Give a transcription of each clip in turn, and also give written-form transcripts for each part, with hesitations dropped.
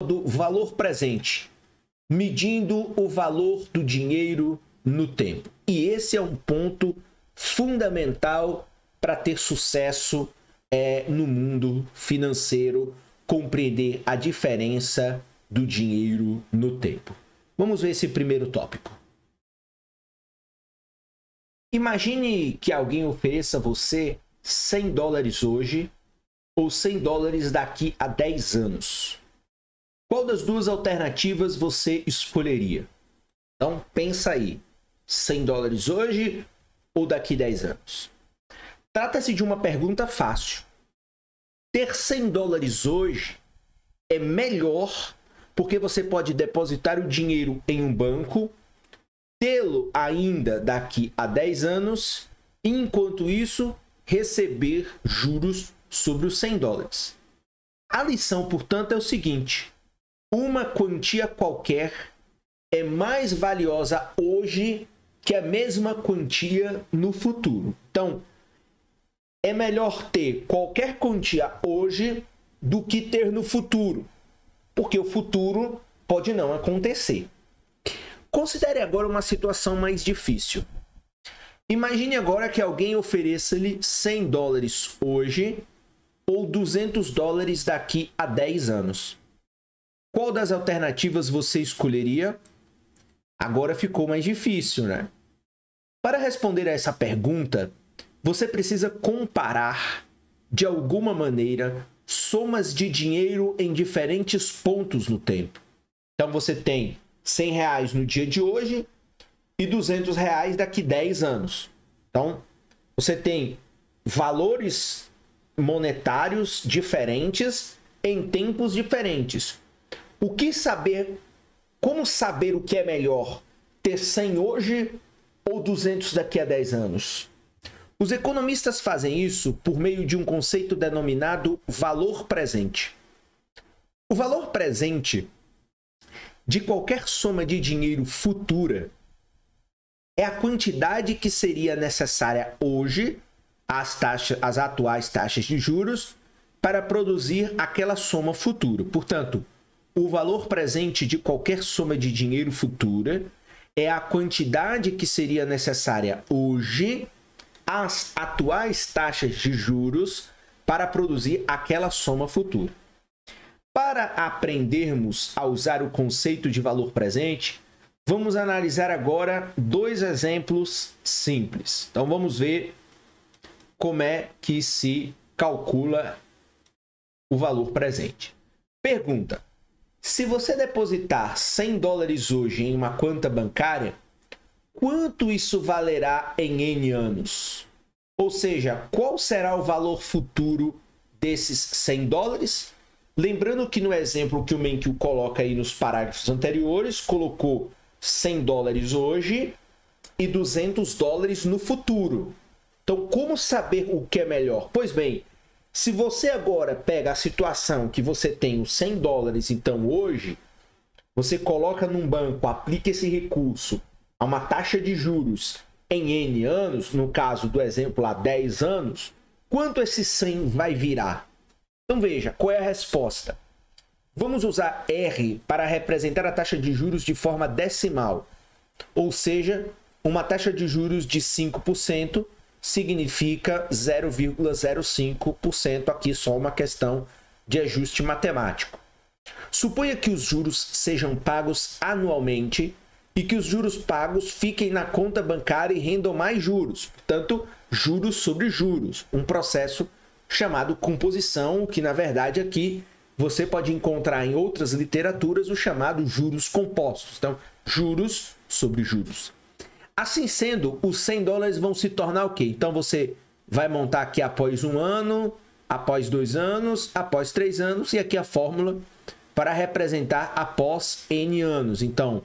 do valor presente, medindo o valor do dinheiro no tempo. E esse é um ponto fundamental para ter sucesso no mundo financeiro, compreender a diferença do dinheiro no tempo. Vamos ver esse primeiro tópico. Imagine que alguém ofereça a você $100 hoje ou $100 daqui a 10 anos. Qual das duas alternativas você escolheria? Então, pensa aí. $100 hoje ou daqui a 10 anos? Trata-se de uma pergunta fácil. Ter $100 hoje é melhor porque você pode depositar o dinheiro em um banco, tê-lo ainda daqui a 10 anos e, enquanto isso, receber juros sobre os $100. A lição, portanto, é o seguinte: uma quantia qualquer é mais valiosa hoje que a mesma quantia no futuro. Então, é melhor ter qualquer quantia hoje do que ter no futuro, porque o futuro pode não acontecer. Considere agora uma situação mais difícil. Imagine agora que alguém ofereça-lhe $100 hoje ou $200 daqui a 10 anos. Qual das alternativas você escolheria? Agora ficou mais difícil, né? Para responder a essa pergunta, você precisa comparar, de alguma maneira, somas de dinheiro em diferentes pontos no tempo. Então você tem R$100 no dia de hoje e R$200 daqui a 10 anos. Então, você tem valores monetários diferentes em tempos diferentes. Como saber o que é melhor? Ter 100 hoje ou 200 daqui a 10 anos? Os economistas fazem isso por meio de um conceito denominado valor presente. O valor presente de qualquer soma de dinheiro futura é a quantidade que seria necessária hoje, as atuais taxas de juros, para produzir aquela soma futura. Portanto, o valor presente de qualquer soma de dinheiro futura é a quantidade que seria necessária hoje, as atuais taxas de juros, para produzir aquela soma futura. Para aprendermos a usar o conceito de valor presente, vamos analisar agora dois exemplos simples. Então vamos ver como é que se calcula o valor presente. Pergunta: se você depositar $100 hoje em uma conta bancária, quanto isso valerá em N anos? Ou seja, qual será o valor futuro desses $100? Lembrando que no exemplo que o Menkyu coloca aí nos parágrafos anteriores, colocou $100 hoje e $200 no futuro. Então, como saber o que é melhor? Pois bem, se você agora pega a situação que você tem os $100, então hoje, você coloca num banco, aplica esse recurso a uma taxa de juros em N anos, no caso do exemplo lá 10 anos, quanto esse 100 vai virar? Então veja, qual é a resposta? Vamos usar R para representar a taxa de juros de forma decimal, ou seja, uma taxa de juros de 5% significa 0,05%, aqui só uma questão de ajuste matemático. Suponha que os juros sejam pagos anualmente e que os juros pagos fiquem na conta bancária e rendam mais juros, portanto, juros sobre juros, um processo chamado composição, que na verdade aqui você pode encontrar em outras literaturas o chamado juros compostos, então, juros sobre juros. Assim sendo, os $100 vão se tornar o quê? Então você vai montar aqui após 1 ano, após 2 anos, após 3 anos, e aqui a fórmula para representar após N anos. Então,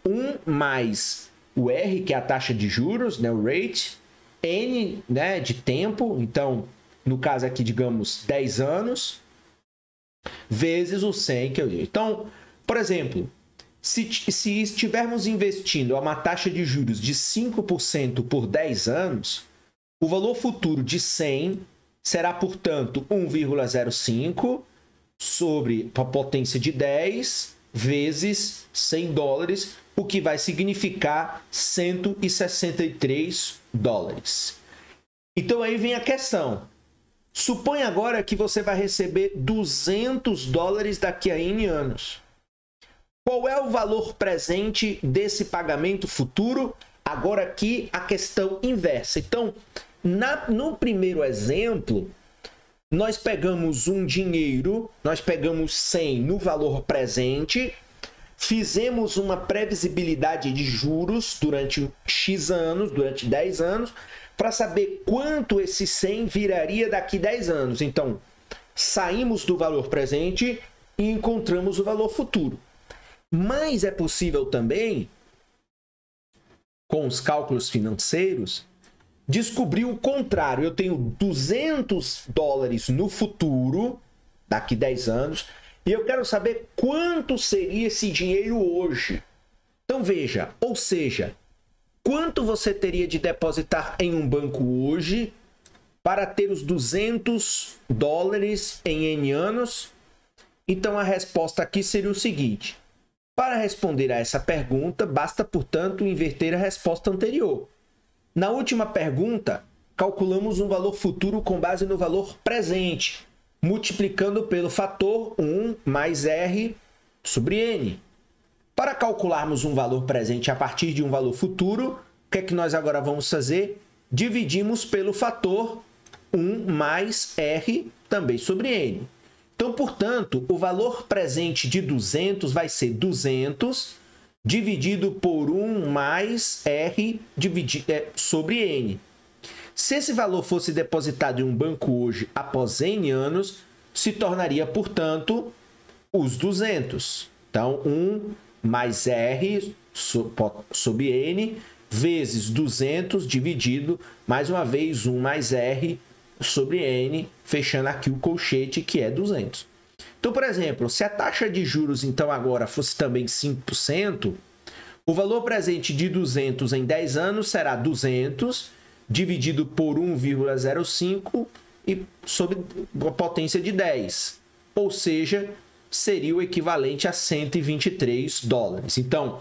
1 mais o R, que é a taxa de juros, né, o rate, N, né, de tempo, então, no caso aqui, digamos, 10 anos, vezes o 100 que eu digo. Então, por exemplo, se estivermos investindo a uma taxa de juros de 5% por 10 anos, o valor futuro de 100 será, portanto, 1,05 sobre a potência de 10 vezes 100 dólares, o que vai significar 163 dólares. Então aí vem a questão. Supõe agora que você vai receber 200 dólares daqui a N anos. Qual é o valor presente desse pagamento futuro? Agora aqui a questão inversa. Então, no primeiro exemplo, nós pegamos um dinheiro, nós pegamos 100 no valor presente, fizemos uma previsibilidade de juros durante X anos, durante 10 anos, para saber quanto esse 100 viraria daqui 10 anos. Então, saímos do valor presente e encontramos o valor futuro. Mas é possível também, com os cálculos financeiros, descobrir o contrário. Eu tenho 200 dólares no futuro, daqui 10 anos, e eu quero saber quanto seria esse dinheiro hoje. Então veja, ou seja, quanto você teria de depositar em um banco hoje para ter os 200 dólares em N anos? Então a resposta aqui seria o seguinte. Para responder a essa pergunta, basta, portanto, inverter a resposta anterior. Na última pergunta, calculamos um valor futuro com base no valor presente, multiplicando pelo fator 1 mais R sobre N. Para calcularmos um valor presente a partir de um valor futuro, o que é que nós agora vamos fazer? Dividimos pelo fator 1 mais R também sobre N. Então, portanto, o valor presente de 200 vai ser 200 dividido por 1 mais R sobre N. Se esse valor fosse depositado em um banco hoje após N anos, se tornaria, portanto, os 200. Então, 1 mais R sobre N vezes 200 dividido, mais uma vez, 1 mais R sobre N, fechando aqui o colchete, que é 200. Então, por exemplo, se a taxa de juros, então, agora fosse também 5%, o valor presente de 200 em 10 anos será 200 dividido por 1,05 e sobre a potência de 10. Ou seja, seria o equivalente a 123 dólares. Então,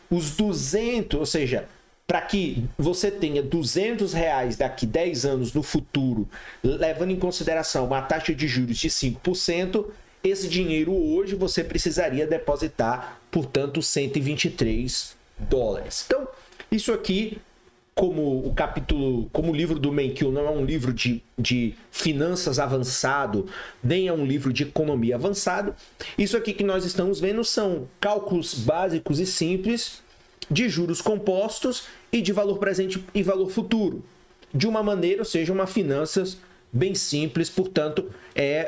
os 200, ou seja, para que você tenha 200 reais daqui 10 anos no futuro, levando em consideração uma taxa de juros de 5%, esse dinheiro hoje você precisaria depositar, portanto, 123 dólares. Então, isso aqui, como o livro do Menkil não é um livro de finanças avançado, nem é um livro de economia avançado, isso aqui que nós estamos vendo são cálculos básicos e simples de juros compostos e de valor presente e valor futuro. De uma maneira, ou seja, uma finanças bem simples, portanto,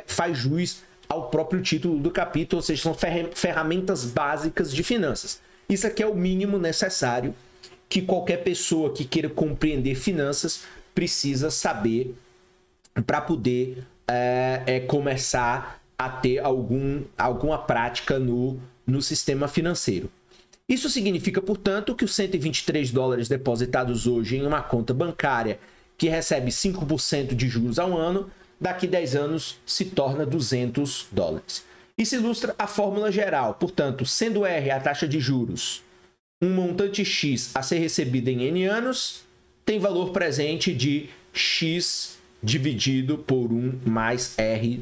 faz jus ao próprio título do capítulo, ou seja, são ferramentas básicas de finanças. Isso aqui é o mínimo necessário que qualquer pessoa que queira compreender finanças precisa saber para poder começar a ter alguma prática no sistema financeiro. Isso significa, portanto, que os 123 dólares depositados hoje em uma conta bancária que recebe 5% de juros ao ano, daqui 10 anos se torna 200 dólares. Isso ilustra a fórmula geral. Portanto, sendo R a taxa de juros, um montante X a ser recebido em N anos, tem valor presente de X dividido por 1 mais R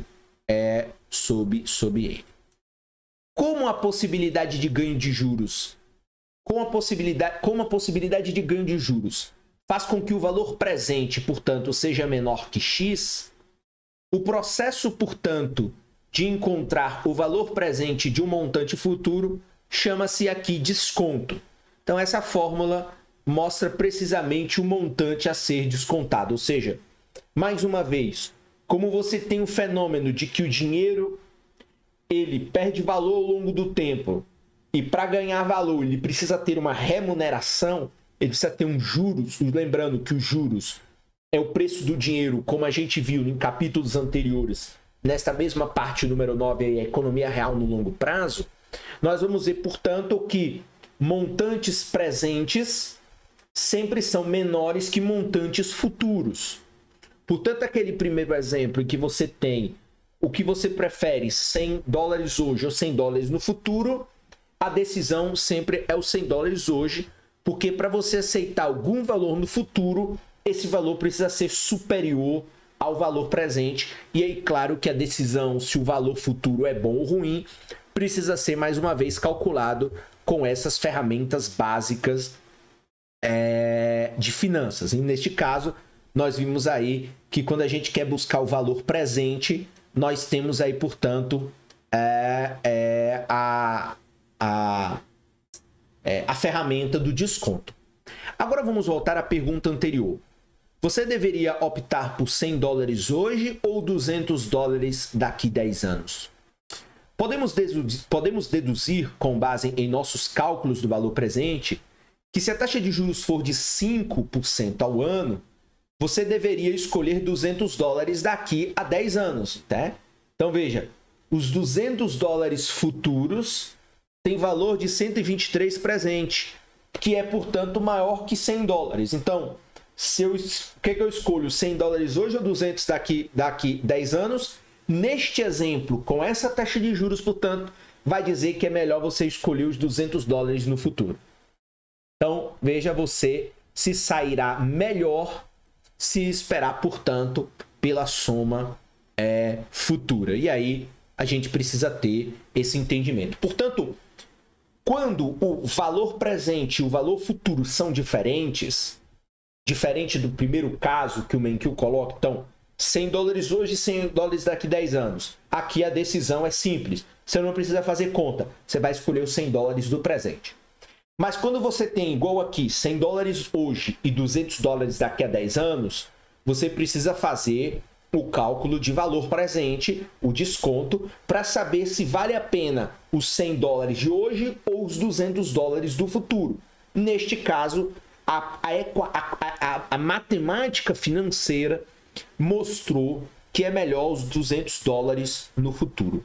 sobre N. Como a possibilidade de ganho de juros como a possibilidade de ganho de juros faz com que o valor presente, portanto, seja menor que X, o processo, portanto, de encontrar o valor presente de um montante futuro chama-se aqui desconto. Então, essa fórmula mostra precisamente o montante a ser descontado. Ou seja, mais uma vez, como você tem o fenômeno de que o dinheiro ele perde valor ao longo do tempo, e para ganhar valor ele precisa ter uma remuneração, ele precisa ter um juros, lembrando que os juros é o preço do dinheiro, como a gente viu em capítulos anteriores, nesta mesma parte número 9, a economia real no longo prazo, nós vamos ver, portanto, que montantes presentes sempre são menores que montantes futuros. Portanto, aquele primeiro exemplo em que você tem o que você prefere, 100 dólares hoje ou 100 dólares no futuro, a decisão sempre é os 100 dólares hoje, porque para você aceitar algum valor no futuro, esse valor precisa ser superior ao valor presente. E aí, claro que a decisão se o valor futuro é bom ou ruim, precisa ser mais uma vez calculado com essas ferramentas básicas de finanças. E neste caso, nós vimos aí que quando a gente quer buscar o valor presente, nós temos aí, portanto, a ferramenta do desconto. Agora vamos voltar à pergunta anterior. Você deveria optar por 100 dólares hoje ou 200 dólares daqui 10 anos? Podemos deduzir, com base em nossos cálculos do valor presente, que se a taxa de juros for de 5% ao ano, você deveria escolher 200 dólares daqui a 10 anos, tá? Então veja, os 200 dólares futuros têm valor de 123 presente, que é, portanto, maior que 100 dólares. Então, o que eu escolho? 100 dólares hoje ou 200 daqui 10 anos? Neste exemplo, com essa taxa de juros, portanto, vai dizer que é melhor você escolher os 200 dólares no futuro. Então, veja você se sairá melhor se esperar, portanto, pela soma futura. E aí, a gente precisa ter esse entendimento. Portanto, quando o valor presente e o valor futuro são diferente do primeiro caso que o Menkil coloca, então, 100 dólares hoje e 100 dólares daqui a 10 anos. Aqui a decisão é simples. Você não precisa fazer conta. Você vai escolher os 100 dólares do presente. Mas quando você tem, igual aqui, 100 dólares hoje e 200 dólares daqui a 10 anos, você precisa fazer o cálculo de valor presente, o desconto, para saber se vale a pena os 100 dólares de hoje ou os 200 dólares do futuro. Neste caso, a matemática financeira mostrou que é melhor os 200 dólares no futuro.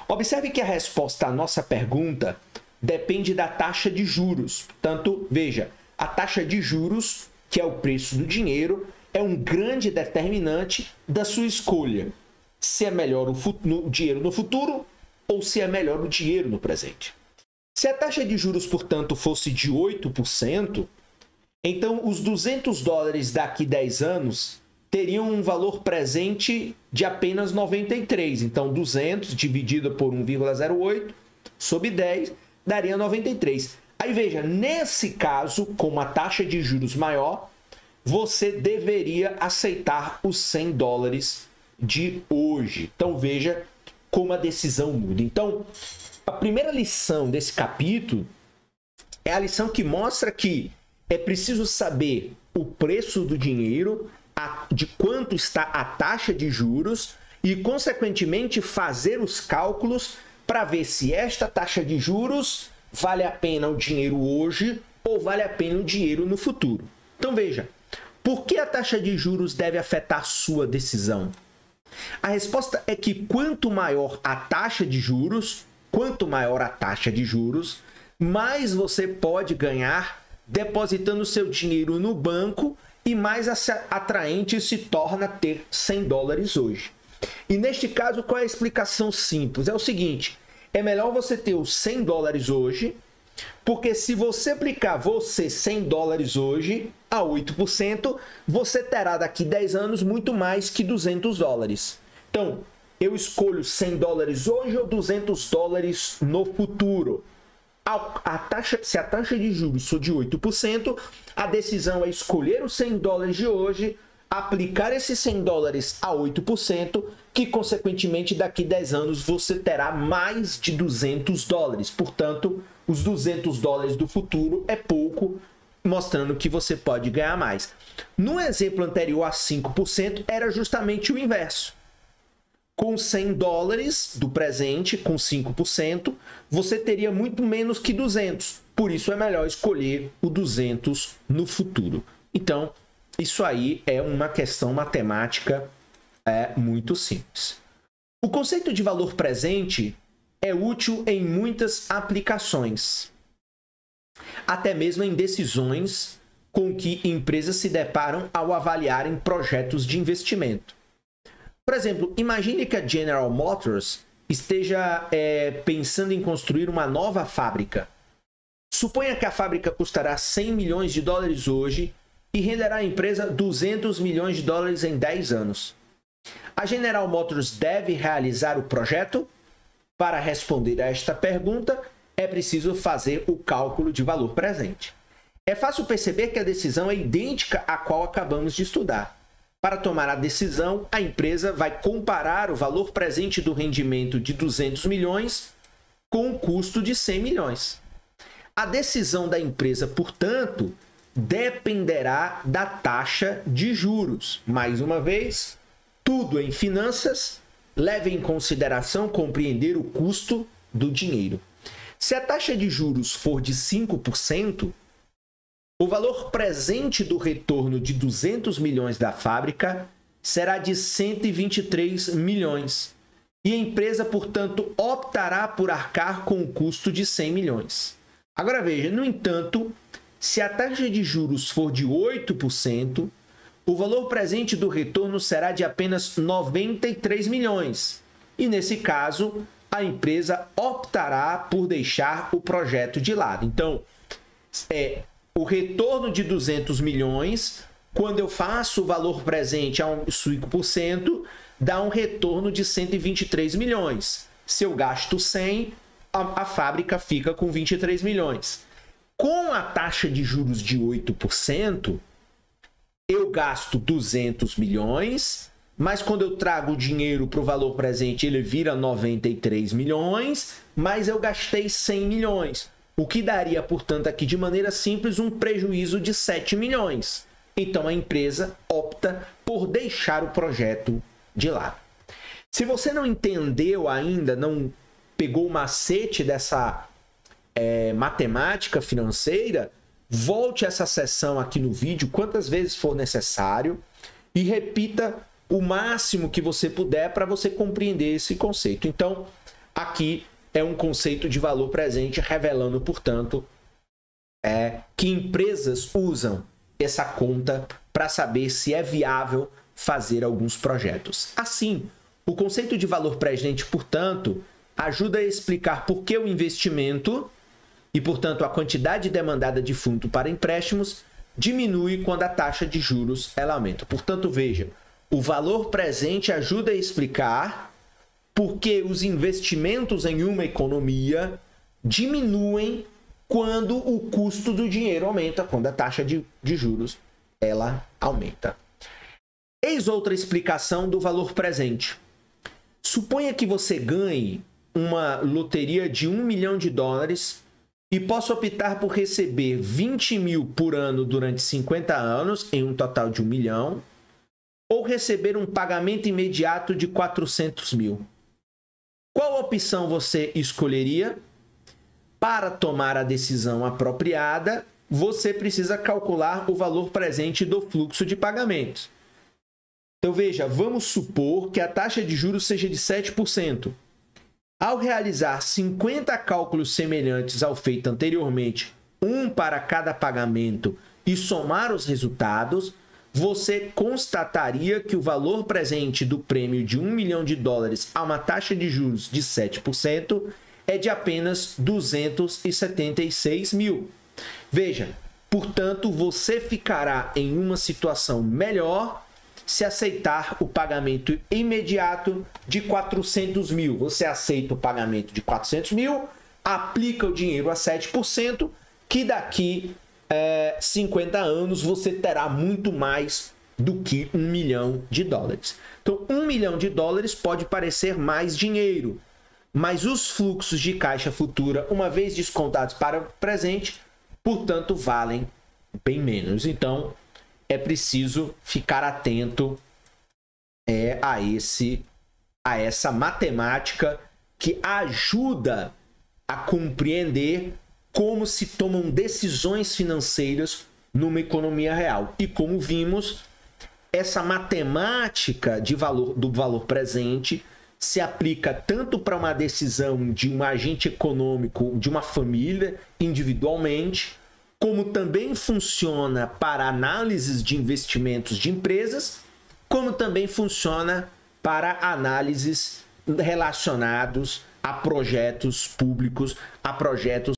Observe que a resposta à nossa pergunta depende da taxa de juros. Portanto, veja, a taxa de juros, que é o preço do dinheiro, é um grande determinante da sua escolha. Se é melhor o dinheiro no futuro ou se é melhor o dinheiro no presente. Se a taxa de juros, portanto, fosse de 8%, então os 200 dólares daqui 10 anos teriam um valor presente de apenas 93. Então, 200 dividido por 1,08 sobre 10 daria 93. Aí veja, nesse caso, com uma taxa de juros maior, você deveria aceitar os 100 dólares de hoje. Então, veja como a decisão muda. Então, a primeira lição desse capítulo é a lição que mostra que é preciso saber o preço do dinheiro, de quanto está a taxa de juros e, consequentemente, fazer os cálculos para ver se esta taxa de juros vale a pena o dinheiro hoje ou vale a pena o dinheiro no futuro. Então, veja, por que a taxa de juros deve afetar sua decisão? A resposta é que quanto maior a taxa de juros, mais você pode ganhar depositando seu dinheiro no banco e mais atraente se torna ter 100 dólares hoje. E neste caso, qual é a explicação simples? É o seguinte, é melhor você ter os 100 dólares hoje, porque se você aplicar 100 dólares hoje a 8%, você terá daqui 10 anos muito mais que 200 dólares. Então, eu escolho 100 dólares hoje ou 200 dólares no futuro. Se a taxa de juros for de 8%, a decisão é escolher os 100 dólares de hoje, aplicar esses 100 dólares a 8%, que consequentemente daqui 10 anos você terá mais de 200 dólares. Portanto, os 200 dólares do futuro é pouco, mostrando que você pode ganhar mais. No exemplo anterior a 5%, era justamente o inverso. Com 100 dólares do presente, com 5%, você teria muito menos que 200. Por isso é melhor escolher o 200 no futuro. Então, isso aí é uma questão matemática muito simples. O conceito de valor presente é útil em muitas aplicações, até mesmo em decisões com que empresas se deparam ao avaliarem projetos de investimento. Por exemplo, imagine que a General Motors esteja pensando em construir uma nova fábrica. Suponha que a fábrica custará 100 milhões de dólares hoje e renderá à empresa 200 milhões de dólares em 10 anos. A General Motors deve realizar o projeto? Para responder a esta pergunta, é preciso fazer o cálculo de valor presente. É fácil perceber que a decisão é idêntica à qual acabamos de estudar. Para tomar a decisão, a empresa vai comparar o valor presente do rendimento de 200 milhões com o custo de 100 milhões. A decisão da empresa, portanto, dependerá da taxa de juros. Mais uma vez, tudo em finanças leva em consideração compreender o custo do dinheiro. Se a taxa de juros for de 5%, o valor presente do retorno de 200 milhões da fábrica será de 123 milhões. E a empresa, portanto, optará por arcar com o custo de 100 milhões. Agora veja, no entanto, se a taxa de juros for de 8%, o valor presente do retorno será de apenas 93 milhões. E nesse caso, a empresa optará por deixar o projeto de lado. Então, o retorno de 200 milhões, quando eu faço o valor presente a 5%, dá um retorno de 123 milhões. Se eu gasto 100, a fábrica fica com 23 milhões. Com a taxa de juros de 8%, eu gasto 200 milhões, mas quando eu trago o dinheiro para o valor presente, ele vira 93 milhões, mas eu gastei 100 milhões. O que daria, portanto, aqui de maneira simples, um prejuízo de 7 milhões. Então, a empresa opta por deixar o projeto de lado. Se você não entendeu ainda, não pegou o macete dessa matemática financeira, volte essa sessão aqui no vídeo quantas vezes for necessário e repita o máximo que você puder para você compreender esse conceito. Então, aqui é um conceito de valor presente, revelando, portanto, que empresas usam essa conta para saber se é viável fazer alguns projetos. Assim, o conceito de valor presente, portanto, ajuda a explicar por que o investimento e, portanto, a quantidade demandada de fundo para empréstimos diminui quando a taxa de juros ela aumenta. Portanto, veja, o valor presente ajuda a explicar porque os investimentos em uma economia diminuem quando o custo do dinheiro aumenta, quando a taxa de juros ela aumenta. Eis outra explicação do valor presente. Suponha que você ganhe uma loteria de 1 milhão de dólares e possa optar por receber 20 mil por ano durante 50 anos, em um total de 1 milhão, ou receber um pagamento imediato de 400 mil. Qual opção você escolheria? Para tomar a decisão apropriada, você precisa calcular o valor presente do fluxo de pagamentos. Então veja, vamos supor que a taxa de juros seja de 7%. Ao realizar 50 cálculos semelhantes ao feito anteriormente, um para cada pagamento, e somar os resultados, você constataria que o valor presente do prêmio de 1 milhão de dólares a uma taxa de juros de 7% é de apenas 276 mil. Veja, portanto, você ficará em uma situação melhor se aceitar o pagamento imediato de 400 mil. Você aceita o pagamento de 400 mil, aplica o dinheiro a 7%, que daqui 50 anos você terá muito mais do que 1 milhão de dólares. Então, 1 milhão de dólares pode parecer mais dinheiro, mas os fluxos de caixa futura, uma vez descontados para o presente, portanto, valem bem menos. Então, é preciso ficar atento a essa matemática que ajuda a compreender como se tomam decisões financeiras numa economia real. E como vimos, essa matemática do valor presente se aplica tanto para uma decisão de um agente econômico de uma família individualmente, como também funciona para análises de investimentos de empresas, como também funciona para análises relacionados a projetos públicos, a projetos